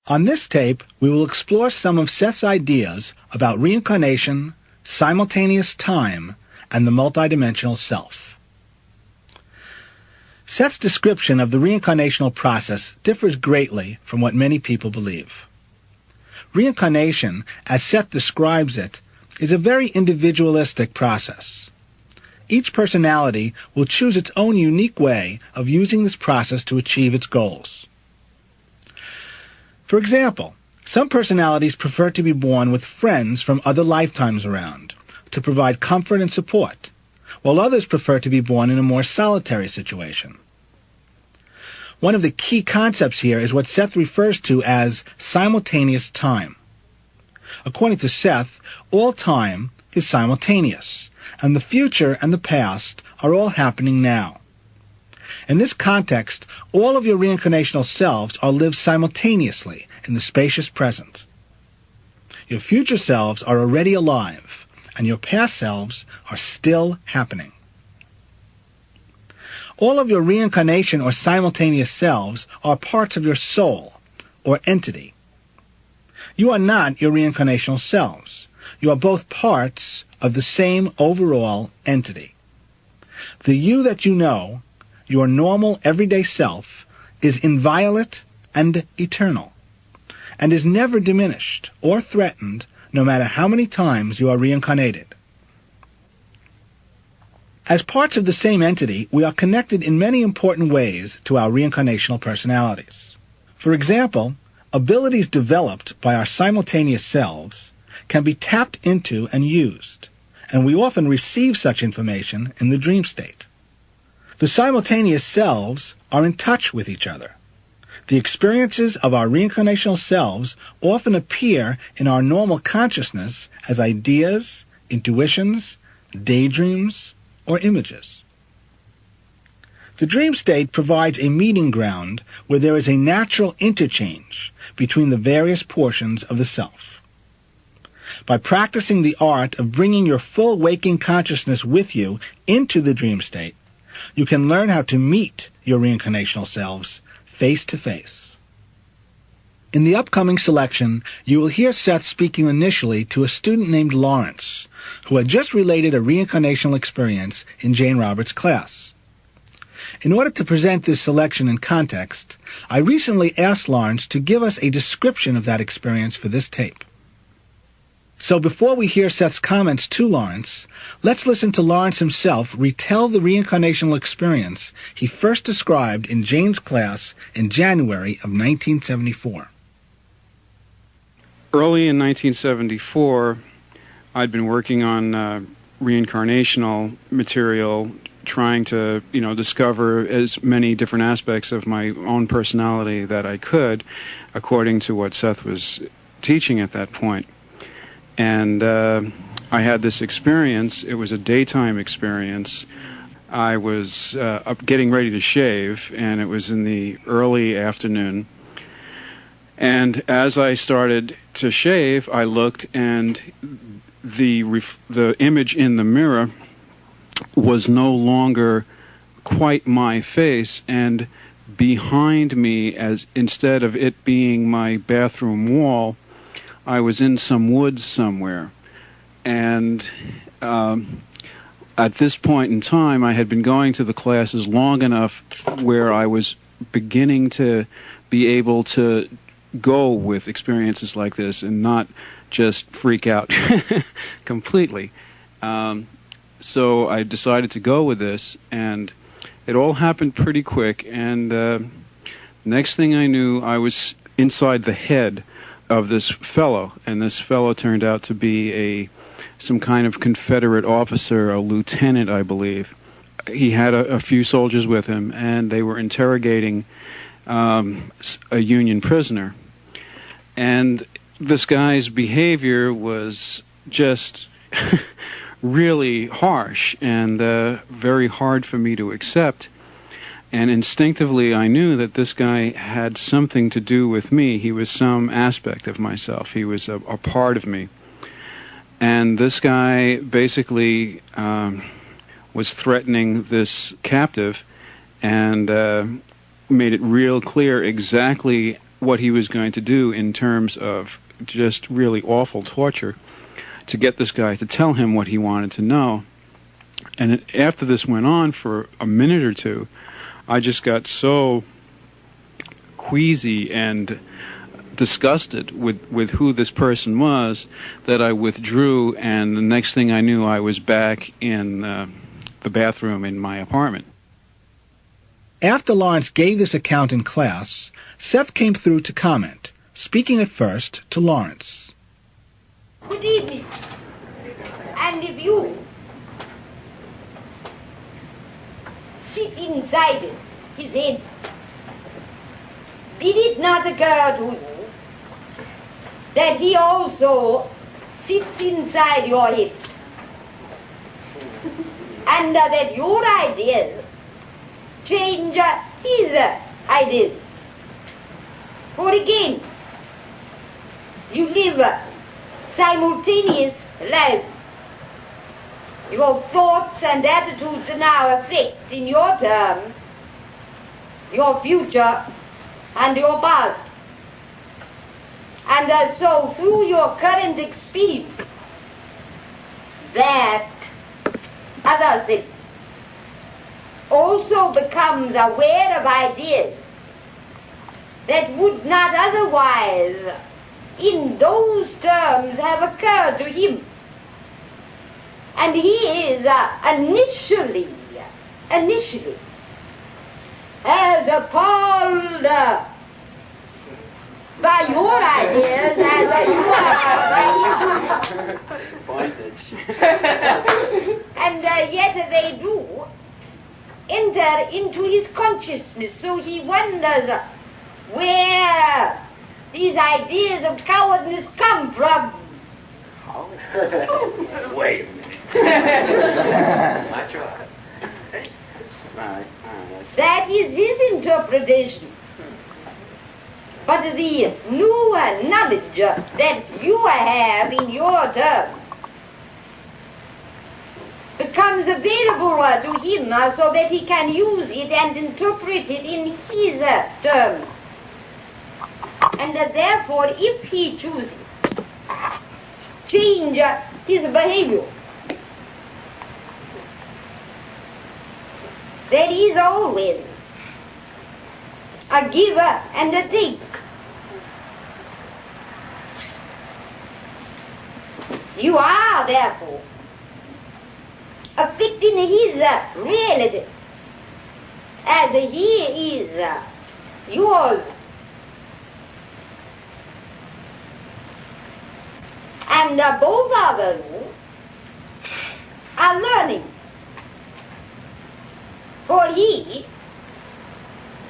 On this tape, we will explore some of Seth's ideas about reincarnation, simultaneous time, and the multidimensional self. Seth's description of the reincarnational process differs greatly from what many people believe. Reincarnation, as Seth describes it, is a very individualistic process. Each personality will choose its own unique way of using this process to achieve its goals. For example, some personalities prefer to be born with friends from other lifetimes around, to provide comfort and support, while others prefer to be born in a more solitary situation. One of the key concepts here is what Seth refers to as simultaneous time. According to Seth, all time is simultaneous, and the future and the past are all happening now. In this context, all of your reincarnational selves are lived simultaneously in the spacious present. Your future selves are already alive, and your past selves are still happening. All of your reincarnation or simultaneous selves are parts of your soul, or entity. You are not your reincarnational selves. You are both parts of the same overall entity. The you that you know, your normal everyday self, is inviolate and eternal, and is never diminished or threatened no matter how many times you are reincarnated. As parts of the same entity, we are connected in many important ways to our reincarnational personalities. For example, abilities developed by our simultaneous selves can be tapped into and used, and we often receive such information in the dream state. The simultaneous selves are in touch with each other. The experiences of our reincarnational selves often appear in our normal consciousness as ideas, intuitions, daydreams, or images. The dream state provides a meeting ground where there is a natural interchange between the various portions of the self. By practicing the art of bringing your full waking consciousness with you into the dream state, you can learn how to meet your reincarnational selves face to face. In the upcoming selection, you will hear Seth speaking initially to a student named Lawrence, who had just related a reincarnational experience in Jane Roberts' class. In order to present this selection in context, I recently asked Lawrence to give us a description of that experience for this tape. So before we hear Seth's comments to Lawrence, let's listen to Lawrence himself retell the reincarnational experience he first described in Jane's class in January of 1974. Early in 1974, I'd been working on reincarnational material, trying to, discover as many different aspects of my own personality that I could, according to what Seth was teaching at that point. And I had this experience. It was a daytime experience. I was up getting ready to shave, and it was in the early afternoon. And as I started to shave, I looked, and the image in the mirror was no longer quite my face, and behind me, as instead of it being my bathroom wall, I was in some woods somewhere. And at this point in time, I had been going to the classes long enough where I was beginning to be able to go with experiences like this and not just freak out completely. So I decided to go with this, and it all happened pretty quick. And next thing I knew, I was inside the head of this fellow, and this fellow turned out to be some kind of Confederate officer, a lieutenant, I believe. He had a few soldiers with him, and they were interrogating a Union prisoner. And this guy's behavior was just really harsh and very hard for me to accept. And instinctively, I knew that this guy had something to do with me. He was some aspect of myself. He was a part of me. And this guy basically was threatening this captive and made it real clear exactly what he was going to do in terms of just really awful torture to get this guy to tell him what he wanted to know. And after this went on for a minute or two, I just got so queasy and disgusted with who this person was that I withdrew, and the next thing I knew I was back in the bathroom in my apartment. After Lawrence gave this account in class, Seth came through to comment, speaking at first to Lawrence. Good evening. And if you sit inside his head, did it not occur to you that he also sits inside your head, and that your ideas change his ideas? For again, you live simultaneous lives. Your thoughts and attitudes now affect, in your terms, your future and your past. And so through your current experience, that other self also becomes aware of ideas that would not otherwise in those terms have occurred to him. And he is initially as appalled by your ideas as you are by his. And yet they do enter into his consciousness, so he wonders where these ideas of cowardness come from. Wait a minute. That is his interpretation. But the new knowledge that you have in your terms becomes available to him so that he can use it and interpret it in his terms. And therefore, if he chooses, change his behavior. There is always a giver and a take. You are, therefore, affecting his reality as he is yours. And both of you are learning. For he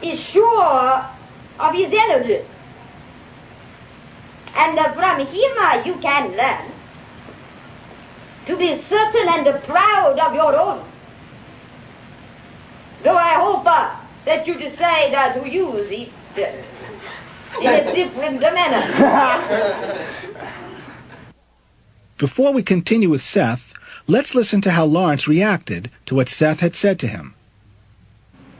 is sure of his energy. And from him you can learn to be certain and proud of your own. Though I hope that you decide to use it in a different manner. Before we continue with Seth, let's listen to how Lawrence reacted to what Seth had said to him.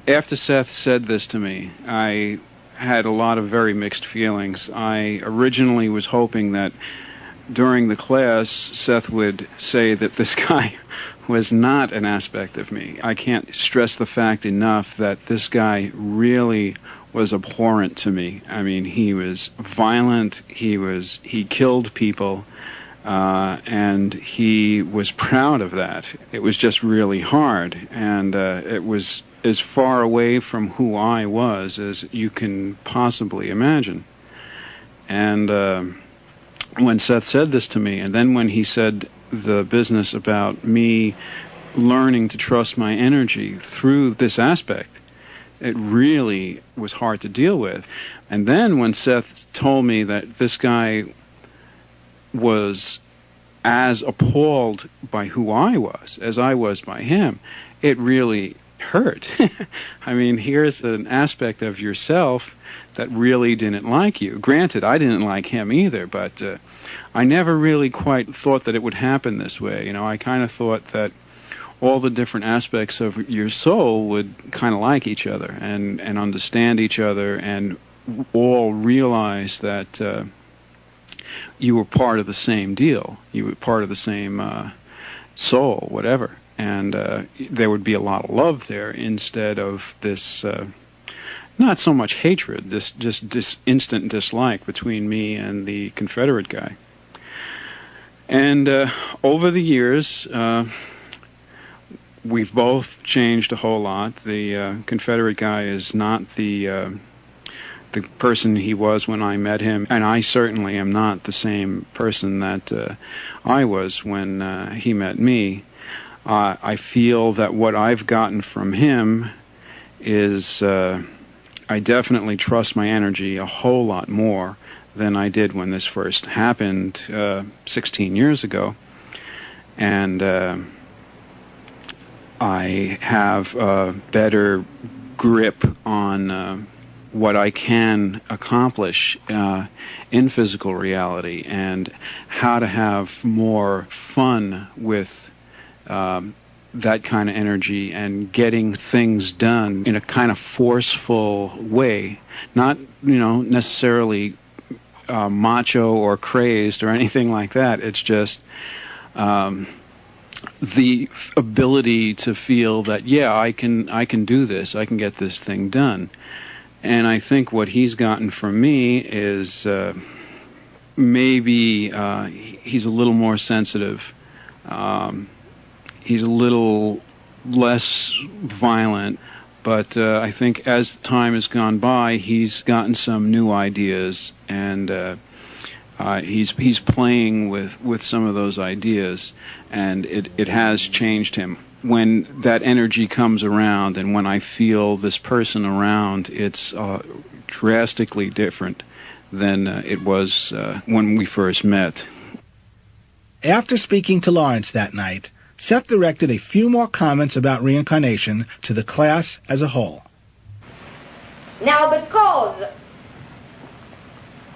After Seth said this to me, I had a lot of very mixed feelings. I originally was hoping that during the class, Seth would say that this guy was not an aspect of me. I can't stress the fact enough that this guy really was abhorrent to me. I mean, he was violent, he killed people, and he was proud of that. It was just really hard, and it was as far away from who I was as you can possibly imagine. And when Seth said this to me, and then when he said the business about me learning to trust my energy through this aspect, it really was hard to deal with. And then when Seth told me that this guy was as appalled by who I was as I was by him, it really hurt. I mean, here's an aspect of yourself that really didn't like you. Granted, I didn't like him either, but I never really quite thought that it would happen this way. You know, I kind of thought that all the different aspects of your soul would kind of like each other and understand each other and all realize that you were part of the same deal. You were part of the same soul, whatever. And there would be a lot of love there instead of this, not so much hatred, this instant dislike between me and the Confederate guy. And over the years, we've both changed a whole lot. The Confederate guy is not the person he was when I met him, and I certainly am not the same person that I was when he met me. I feel that what I've gotten from him is I definitely trust my energy a whole lot more than I did when this first happened 16 years ago. And I have a better grip on what I can accomplish in physical reality and how to have more fun with that kind of energy and getting things done in a kind of forceful way, not, necessarily macho or crazed or anything like that. It's just the ability to feel that, yeah, I can do this, I can get this thing done. And I think what he's gotten from me is maybe he's a little more sensitive. He's a little less violent, but I think as time has gone by, he's gotten some new ideas, and he's playing with some of those ideas, and it has changed him. When that energy comes around and when I feel this person around, it's drastically different than it was when we first met. After speaking to Lawrence that night, Seth directed a few more comments about reincarnation to the class as a whole. Now, because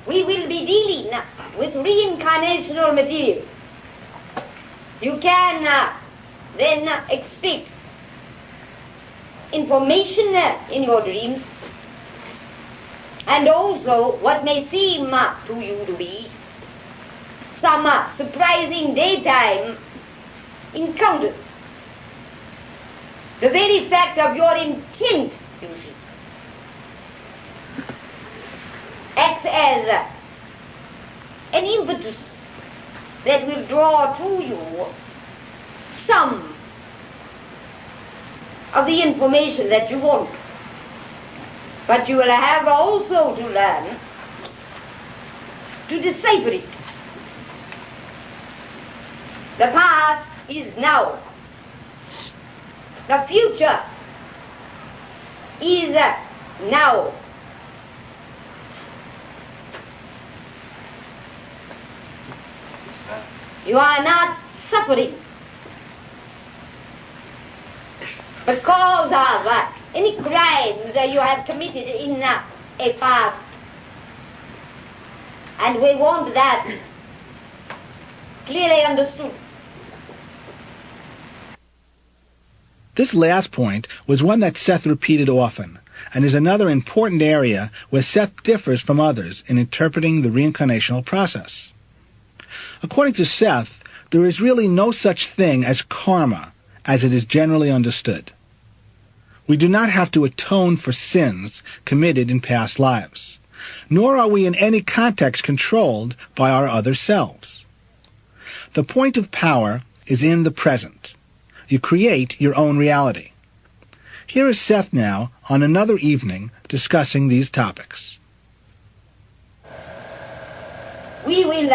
we will be dealing with reincarnational material, you can then expect information in your dreams, and also what may seem to you to be some surprising daytime encounter. The very fact of your intent, you see, acts as an impetus that will draw to you some of the information that you want. But you will have also to learn to decipher it. The past is now. The future is now. You are not suffering because of any crimes that you have committed in a past. And we want that clearly understood. This last point was one that Seth repeated often, and is another important area where Seth differs from others in interpreting the reincarnational process. According to Seth, there is really no such thing as karma as it is generally understood. We do not have to atone for sins committed in past lives, nor are we in any context controlled by our other selves. The point of power is in the present. You create your own reality. Here is Seth now on another evening discussing these topics. We will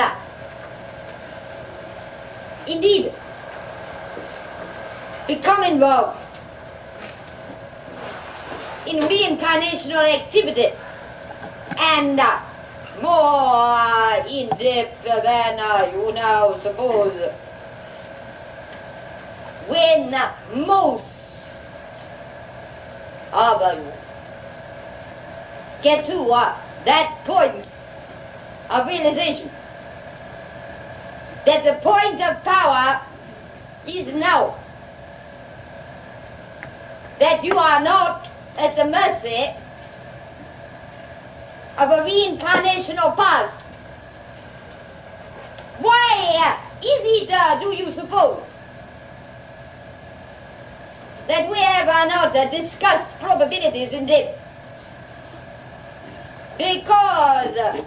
indeed become involved in reincarnational activity and more in depth than you now suppose when most of you get to that point of realization that the point of power is now, that you are not at the mercy of a reincarnational past. Why is it, do you suppose, that we have not discussed probabilities in depth? Because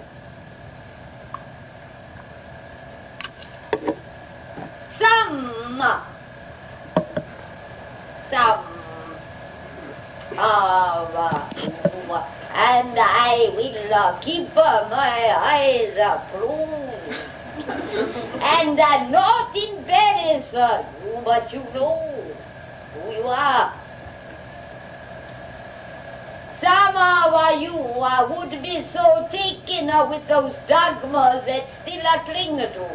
some and I will keep my eyes closed and not embarrass you, but you know who you are. Some of you would be so taken with those dogmas that still cling to.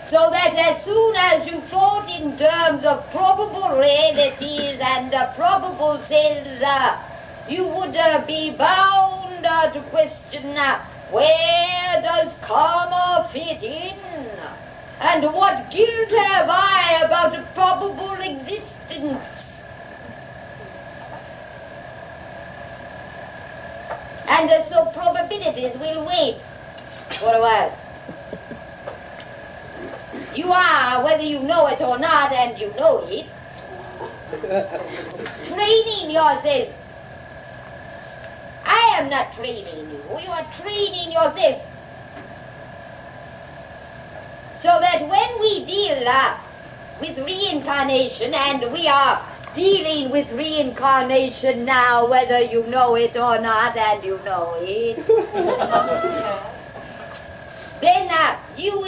So that as soon as you thought in terms of probable realities and probable selves, you would be bound to question where does karma fit in? And what guilt have I about a probable existence? And so probabilities will wait for a while. You are, whether you know it or not, and you know it, training yourself. I am not training you. You are training yourself. So that when we deal with reincarnation, and we are dealing with reincarnation now, whether you know it or not, and you know it, then you will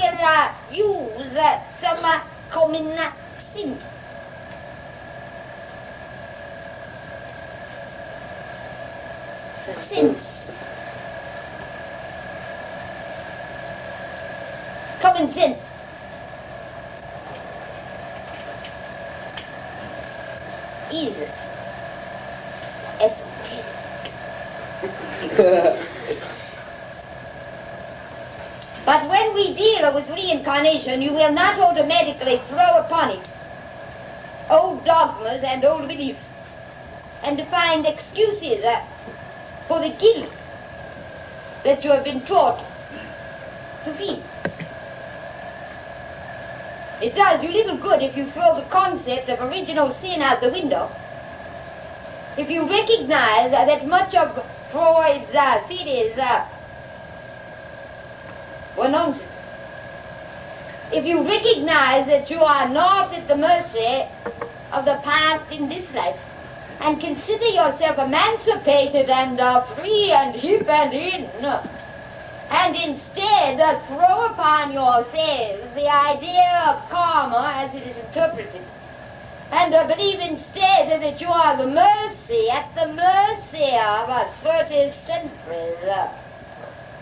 use some common sense. Common sense. Is esoteric. But when we deal with reincarnation, you will not automatically throw upon it old dogmas and old beliefs and find excuses for the guilt that you have been taught to feel. It does you little good if you throw the concept of original sin out the window. If you recognize that much of Freud's theories were nonsense. If you recognize that you are not at the mercy of the past in this life, and consider yourself emancipated and free and hip and in, and instead throw upon yourselves the idea of karma as it is interpreted, and believe instead that you are at the mercy of 30 centuries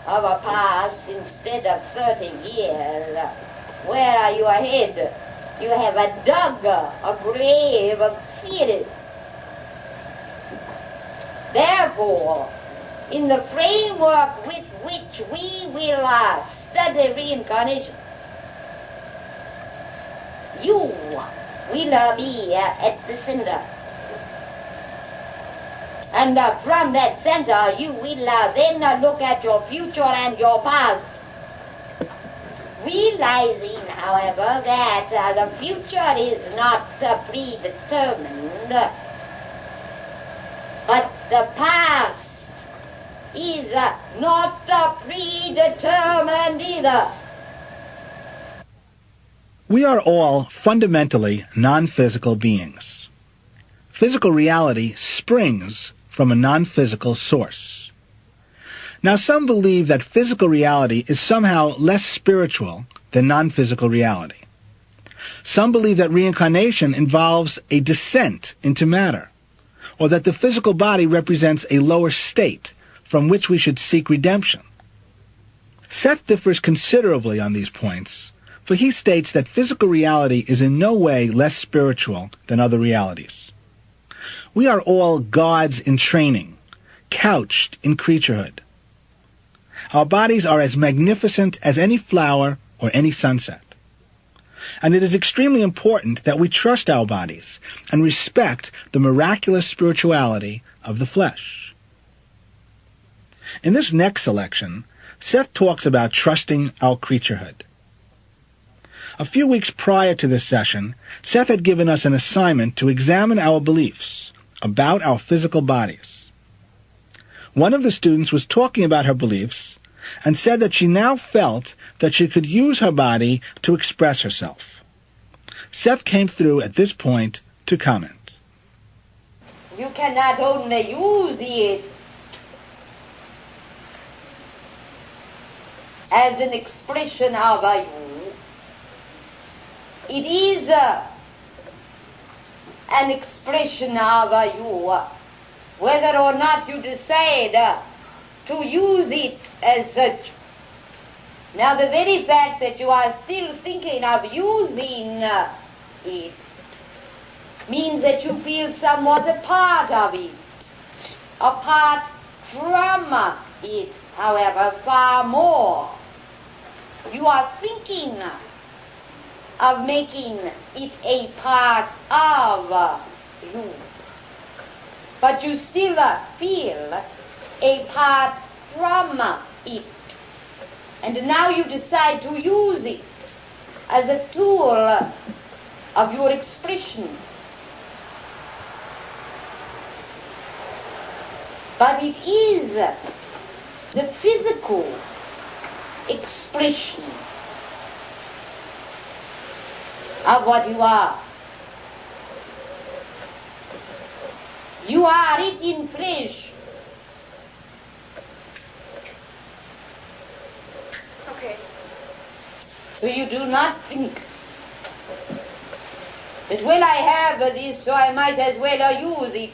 of a past instead of 30 years, where are you ahead? You have dug a grave of theory. Therefore, in the framework with which we will study reincarnation, you will be at the center. And from that center, you will then look at your future and your past, realizing, however, that the future is not predetermined, but the past is not predetermined either. We are all fundamentally non-physical beings. Physical reality springs from a non-physical source. Now, some believe that physical reality is somehow less spiritual than non-physical reality. Some believe that reincarnation involves a descent into matter, or that the physical body represents a lower state from which we should seek redemption. Seth differs considerably on these points, for he states that physical reality is in no way less spiritual than other realities. We are all gods in training, couched in creaturehood. Our bodies are as magnificent as any flower or any sunset. And it is extremely important that we trust our bodies and respect the miraculous spirituality of the flesh. In this next selection, Seth talks about trusting our creaturehood. A few weeks prior to this session, Seth had given us an assignment to examine our beliefs about our physical bodies. One of the students was talking about her beliefs and said that she now felt that she could use her body to express herself. Seth came through at this point to comment. You cannot only use it as an expression of you, it is an expression of you, whether or not you decide to use it as such. Now, the very fact that you are still thinking of using it means that you feel somewhat a part of it. Apart from it, however, far more. You are thinking of making it a part of you. But you still feel a part from it. And now you decide to use it as a tool of your expression. But it is the physical expression of what you are. You are it in flesh. Okay. So you do not think that, well, I have this, so I might as well use it.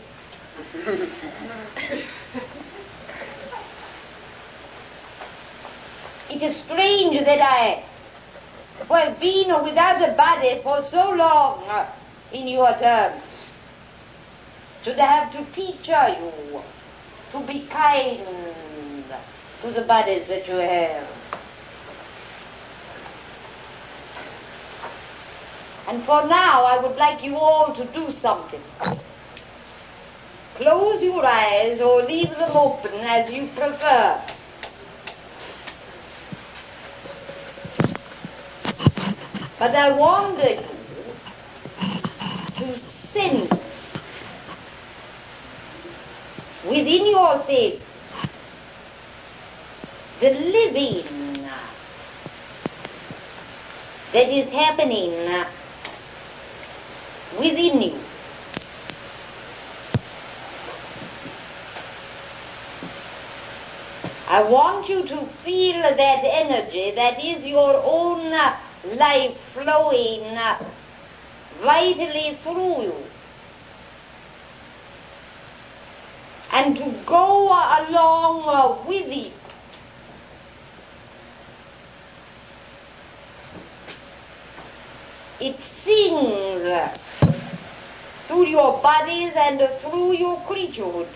It is strange that I, who have been without a body for so long in your terms, should have to teach you to be kind to the bodies that you have. And for now, I would like you all to do something. Close your eyes or leave them open as you prefer. But I want you to sense within yourself the living that is happening within you. I want you to feel that energy that is your own life flowing vitally through you. And to go along with it. It sings through your bodies and through your creaturehood.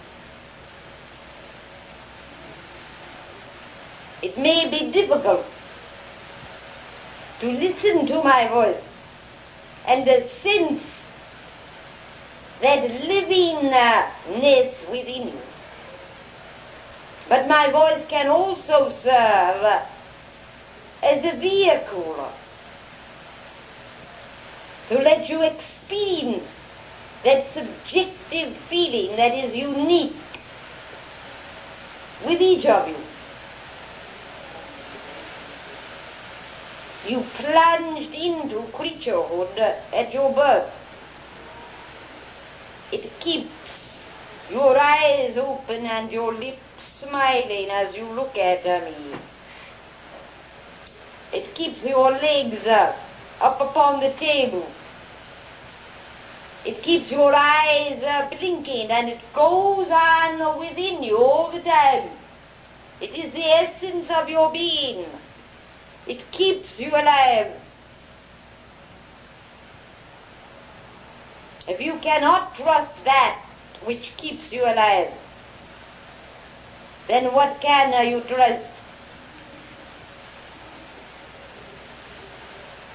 It may be difficult to listen to my voice and sense that livingness within you. But my voice can also serve as a vehicle to let you experience that subjective feeling that is unique with each of you. You plunged into creaturehood at your birth. It keeps your eyes open and your lips smiling as you look at me. It keeps your legs up upon the table. It keeps your eyes blinking, and it goes on within you all the time. It is the essence of your being. It keeps you alive. If you cannot trust that which keeps you alive, then what can you trust?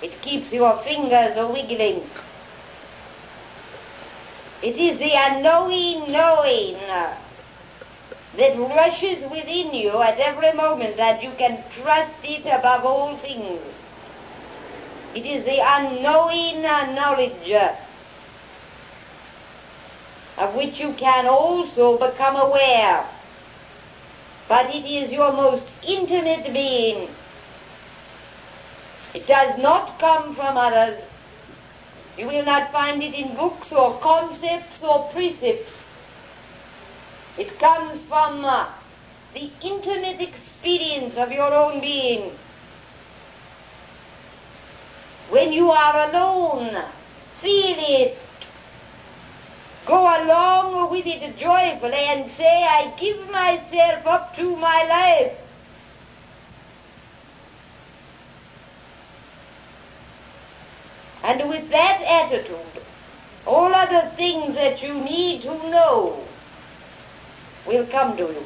It keeps your fingers wiggling. It is the unknowing knowing that rushes within you at every moment, and you can trust it above all things. It is the unknowing knowledge of which you can also become aware. But it is your most intimate being. It does not come from others. You will not find it in books or concepts or precepts. It comes from the intimate experience of your own being. When you are alone, feel it. Go along with it joyfully and say, I give myself up to my life. And with that attitude, all other things that you need to know will come to you.